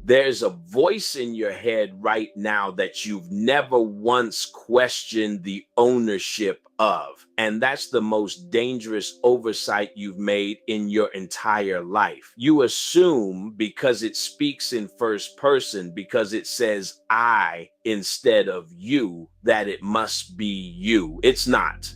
There's a voice in your head right now that you've never once questioned the ownership of. And that's the most dangerous oversight you've made in your entire life. You assume because it speaks in first person, because it says I instead of you, that it must be you. It's not.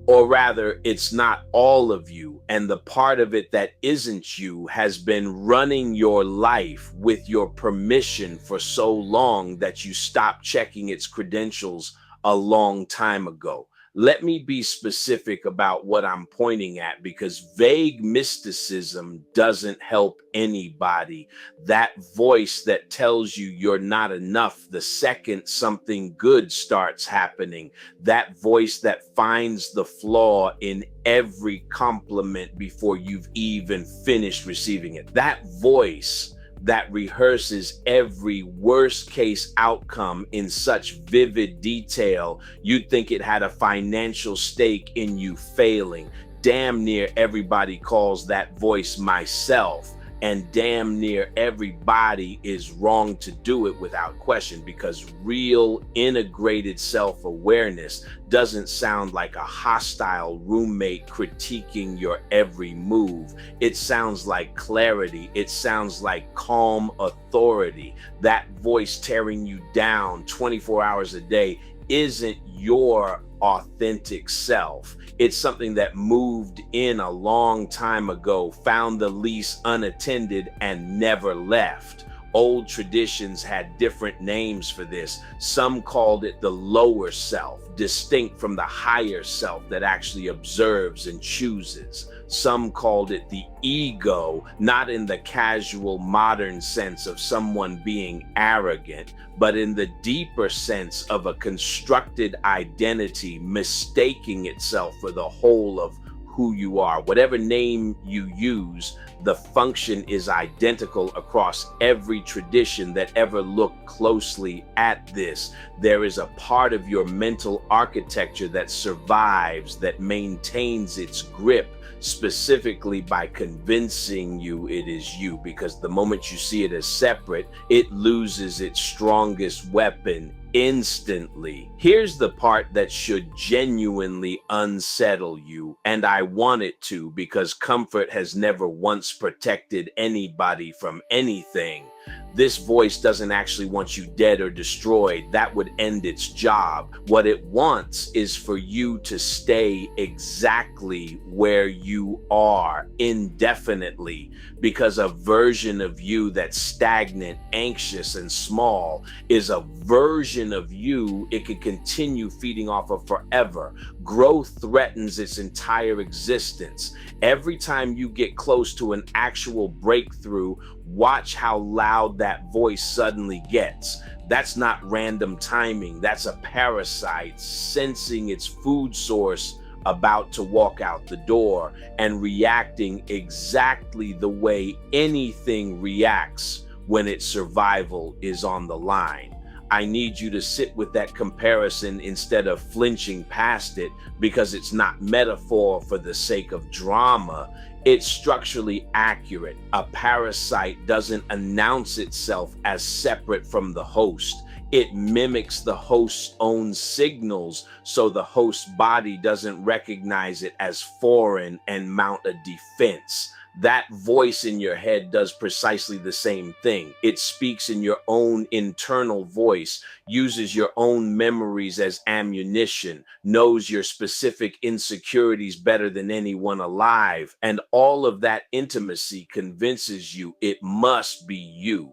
Or rather, it's not all of you, and the part of it that isn't you has been running your life with your permission for so long that you stopped checking its credentials a long time ago. Let me be specific about what I'm pointing at, because vague mysticism doesn't help anybody. That voice that tells you you're not enough the second something good starts happening, that voice that finds the flaw in every compliment before you've even finished receiving it, that voice that rehearses every worst case outcome in such vivid detail, you'd think it had a financial stake in you failing. Damn near everybody calls that voice myself, and damn near everybody is wrong to do it without question, because real integrated self-awareness doesn't sound like a hostile roommate critiquing your every move. It sounds like clarity. It sounds like calm authority. That voice tearing you down 24 hours a day isn't your authentic self. It's something that moved in a long time ago, found the lease unattended, and never left. Old traditions had different names for this. Some called it the lower self, distinct from the higher self that actually observes and chooses. Some called it the ego, not in the casual modern sense of someone being arrogant, but in the deeper sense of a constructed identity mistaking itself for the whole of who you are. Whatever name you use, the function is identical across every tradition that ever looked closely at this. There is a part of your mental architecture that survives, that maintains its grip, specifically by convincing you it is you, because the moment you see it as separate, it loses its strongest weapon instantly. Here's the part that should genuinely unsettle you, and I want it to, because comfort has never once protected anybody from anything. This voice doesn't actually want you dead or destroyed. That would end its job. What it wants is for you to stay exactly where you are indefinitely, because a version of you that's stagnant, anxious, and small is a version of you it could continue feeding off of forever. Growth threatens its entire existence. Every time you get close to an actual breakthrough, watch how loud that voice suddenly gets. That's not random timing. That's a parasite sensing its food source about to walk out the door and reacting exactly the way anything reacts when its survival is on the line. I need you to sit with that comparison instead of flinching past it, because it's not metaphor for the sake of drama. It's structurally accurate. A parasite doesn't announce itself as separate from the host. It mimics the host's own signals, so the host's body doesn't recognize it as foreign and mount a defense. That voice in your head does precisely the same thing. It speaks in your own internal voice, uses your own memories as ammunition, knows your specific insecurities better than anyone alive, and all of that intimacy convinces you it must be you,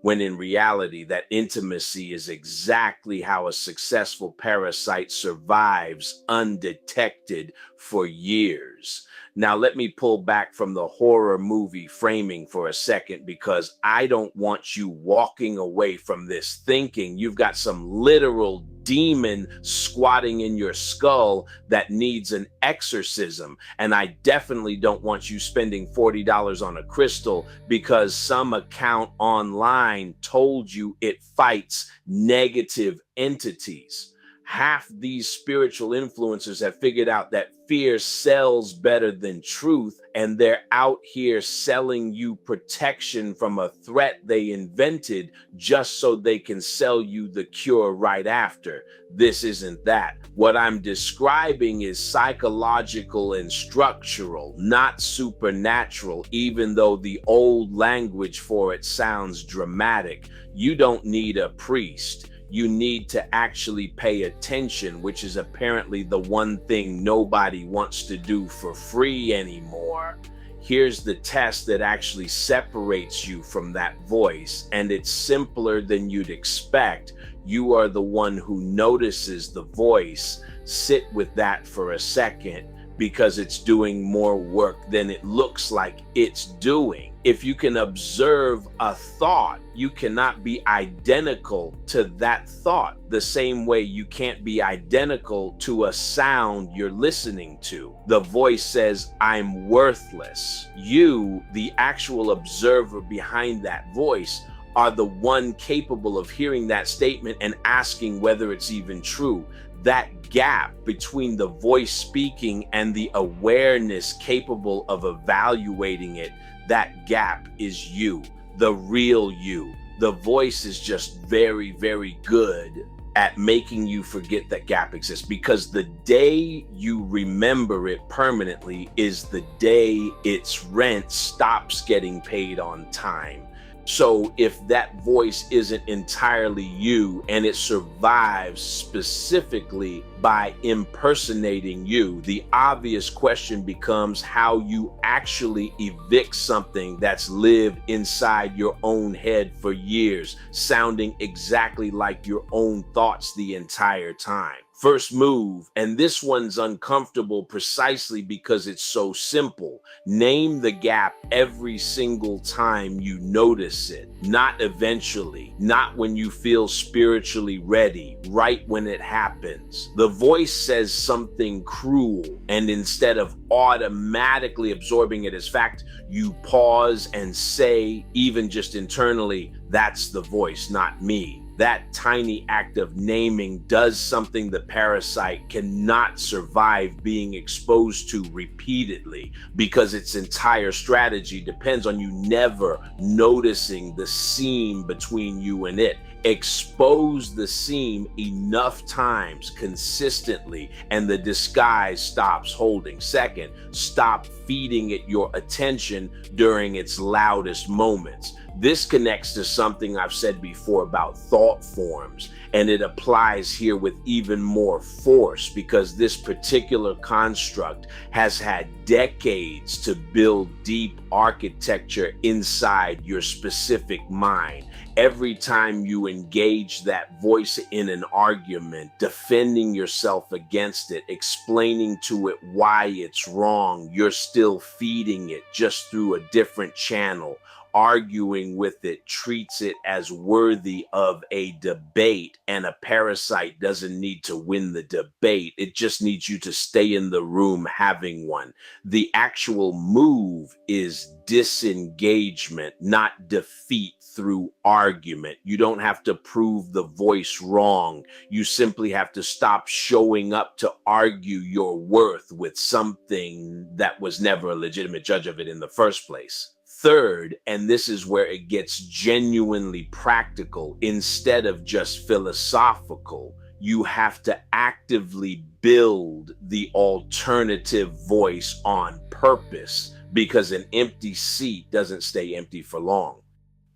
when in reality, that intimacy is exactly how a successful parasite survives undetected for years. Now, let me pull back from the horror movie framing for a second, because I don't want you walking away from this thinking you've got some literal demon squatting in your skull that needs an exorcism. And I definitely don't want you spending $40 on a crystal because some account online told you it fights negative entities. Half these spiritual influencers have figured out that fear sells better than truth, and they're out here selling you protection from a threat they invented just so they can sell you the cure right after. This isn't that. What I'm describing is psychological and structural, not supernatural, even though the old language for it sounds dramatic. You don't need a priest. You need to actually pay attention, which is apparently the one thing nobody wants to do for free anymore. Here's the test that actually separates you from that voice, and it's simpler than you'd expect. You are the one who notices the voice. Sit with that for a second, because it's doing more work than it looks like it's doing. If you can observe a thought, you cannot be identical to that thought, the same way you can't be identical to a sound you're listening to. The voice says, I'm worthless. You, the actual observer behind that voice, are the one capable of hearing that statement and asking whether it's even true. That gap between the voice speaking and the awareness capable of evaluating it, that gap is you, the real you. The voice is just very, very good at making you forget that gap exists, because the day you remember it permanently is the day its rent stops getting paid on time. So if that voice isn't entirely you and it survives specifically by impersonating you, the obvious question becomes how you actually evict something that's lived inside your own head for years, sounding exactly like your own thoughts the entire time. First move, and this one's uncomfortable precisely because it's so simple. Name the gap every single time you notice it, not eventually, not when you feel spiritually ready, right when it happens. The voice says something cruel, and instead of automatically absorbing it as fact, you pause and say, even just internally, that's the voice, not me. That tiny act of naming does something the parasite cannot survive being exposed to repeatedly, because its entire strategy depends on you never noticing the seam between you and it. Expose the seam enough times consistently, and the disguise stops holding. Second, stop feeding it your attention during its loudest moments. This connects to something I've said before about thought forms, and it applies here with even more force, because this particular construct has had decades to build deep architecture inside your specific mind. Every time you engage that voice in an argument, defending yourself against it, explaining to it why it's wrong, you're still feeding it just through a different channel. Arguing with it treats it as worthy of a debate, and a parasite doesn't need to win the debate. It just needs you to stay in the room having one. The actual move is disengagement, not defeat through argument. You don't have to prove the voice wrong. You simply have to stop showing up to argue your worth with something that was never a legitimate judge of it in the first place. Third, and this is where it gets genuinely practical instead of just philosophical, you have to actively build the alternative voice on purpose, because an empty seat doesn't stay empty for long.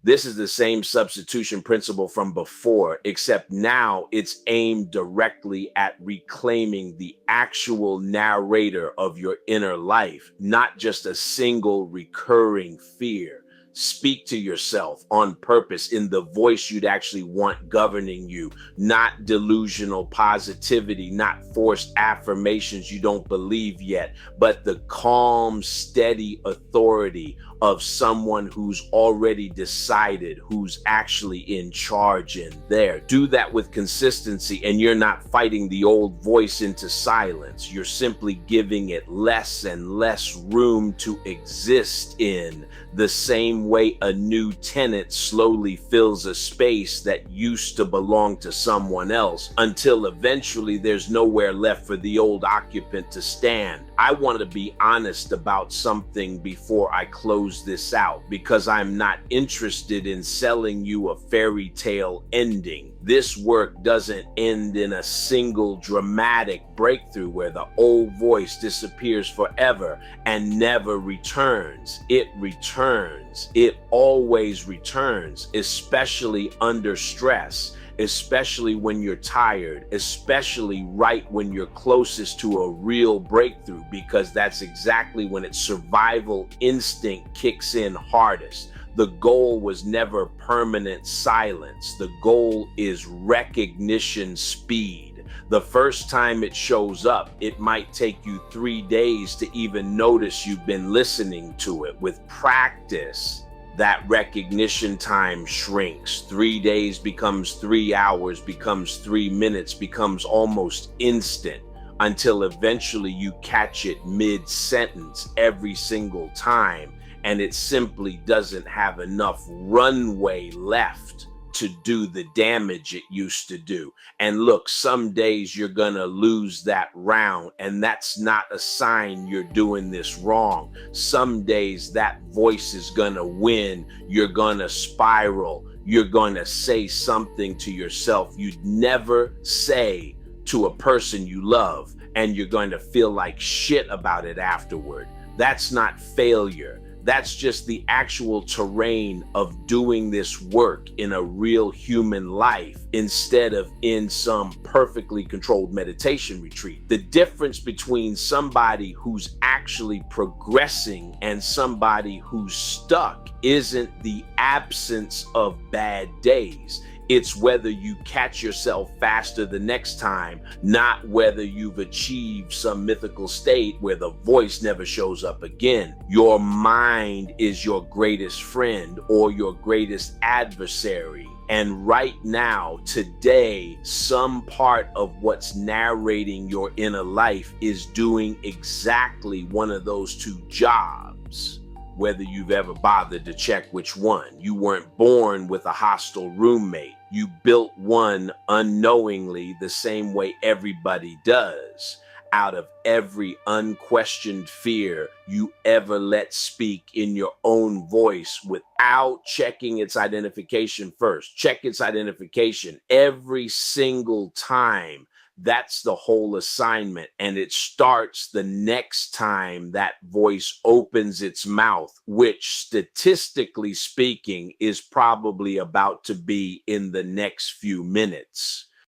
This is the same substitution principle from before, except now it's aimed directly at reclaiming the actual narrator of your inner life, not just a single recurring fear. Speak to yourself on purpose in the voice you'd actually want governing you, not delusional positivity, not forced affirmations you don't believe yet, but the calm, steady authority of someone who's already decided who's actually in charge in there. Do that with consistency, and you're not fighting the old voice into silence. You're simply giving it less and less room to exist in the same way a new tenant slowly fills a space that used to belong to someone else, until eventually there's nowhere left for the old occupant to stand. I want to be honest about something before I close this out, because I'm not interested in selling you a fairy tale ending. This work doesn't end in a single dramatic breakthrough where the old voice disappears forever and never returns. It returns. It always returns, especially under stress, especially when you're tired, especially right when you're closest to a real breakthrough, because that's exactly when its survival instinct kicks in hardest. The goal was never permanent silence. The goal is recognition speed. The first time it shows up, it might take you 3 days to even notice you've been listening to it. With practice, that recognition time shrinks. 3 days becomes 3 hours, becomes 3 minutes, becomes almost instant, until eventually you catch it mid-sentence every single time, and it simply doesn't have enough runway left to do the damage it used to do. And look, some days you're gonna lose that round, and that's not a sign you're doing this wrong. Some days that voice is gonna win. You're gonna spiral. You're gonna say something to yourself you'd never say to a person you love, and you're going to feel like shit about it afterward. That's not failure. That's just the actual terrain of doing this work in a real human life instead of in some perfectly controlled meditation retreat. The difference between somebody who's actually progressing and somebody who's stuck isn't the absence of bad days. It's whether you catch yourself faster the next time, not whether you've achieved some mythical state where the voice never shows up again. Your mind is your greatest friend or your greatest adversary. And right now, today, some part of what's narrating your inner life is doing exactly one of those two jobs. Whether you've ever bothered to check which one. You weren't born with a hostile roommate. You built one unknowingly, the same way everybody does, out of every unquestioned fear you ever let speak in your own voice without checking its identification first. Check its identification every single time. That's the whole assignment, and it starts the next time that voice opens its mouth, which statistically speaking is probably about to be in the next few minutes.